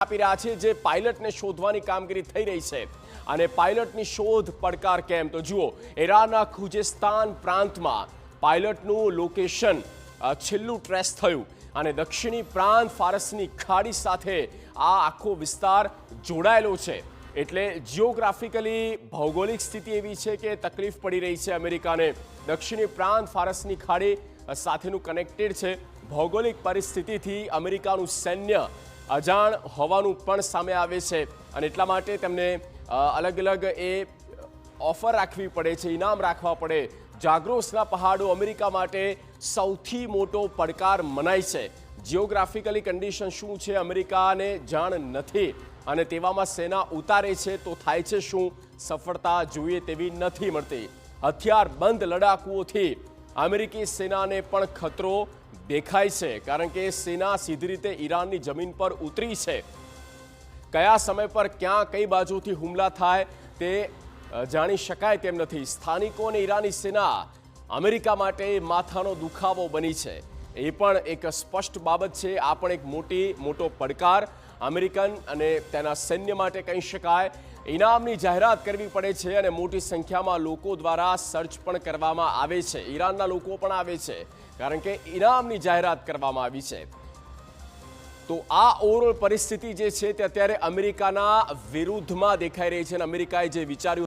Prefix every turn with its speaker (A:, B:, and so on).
A: આપી રહ્યા છે જે પાયલટને શોધવાની કામગીરી થઈ રહી છે અને પાયલટની શોધ પડકાર કેમ તો જુઓ ઈરાનના ખુજેસ્તાન પ્રાંતમાં પાયલટનું લોકેશન છેલ્લું ટ્રેસ થયું અને દક્ષિણી પ્રાંત ફારસની ખાડી સાથે આ આખો વિસ્તાર જોડાયેલો છે એટલે જિયોગ્રાફિકલી ભૌગોલિક સ્થિતિ એવી છે કે તકલીફ પડી રહી છે અમેરિકાને દક્ષિણી પ્રાંત ફારસની ખાડી સાથેનું કનેક્ટેડ છે ભૌગોલિક પરિસ્થિતિથી અમેરિકાનું સૈન્ય અજાણ હોવાનું પણ સામે આવે છે અને એટલા માટે તેમને અલગ અલગ એ ઓફર રાખવી પડે છે ઇનામ રાખવા પડે જાગ્રોસના પહાડો અમેરિકા માટે સૌથી મોટો પડકાર મનાય છે જિયોગ્રાફિકલી કન્ડિશન શું છે અમેરિકાને જાણ નથી અને તેવામાં સેના ઉતારે છે તો થાય છે શું સફળતા જોઈએ તેવી નથી મળતી હથિયાર બંધ લડાકુઓથી અમેરિકી સેનાને પણ ખતરો દેખાય છે કારણ કે સેના સીધી રીતે ઈરાનની જમીન પર ઉતરી છે કયા સમય પર ક્યાં કઈ બાજુથી હુમલા થાય તે જાણી શકાય તેમ નથી સ્થાનિકો અને ઈરાની સેના અમેરિકા માટે માથાનો દુખાવો બની છે એ પણ એક સ્પષ્ટ બાબત છે આ પણ એક મોટો પડકાર અમેરિકન અને તેના સૈન્ય માટે કહી શકાય ઇનામની જાહેરાત કરવી પડે છે અને મોટી સંખ્યામાં લોકો દ્વારા સર્ચ પણ કરવામાં આવે છે ઈરાનના લોકો પણ આવે છે કારણ કે ઇનામની જાહેરાત કરવામાં આવી છે તો આ ઓવરઓલ પરિસ્થિતિ જે છે તે અત્યારે અમેરિકાના વિરુદ્ધમાં દેખાઈ રહી છે અને અમેરિકાએ જે વિચાર્યું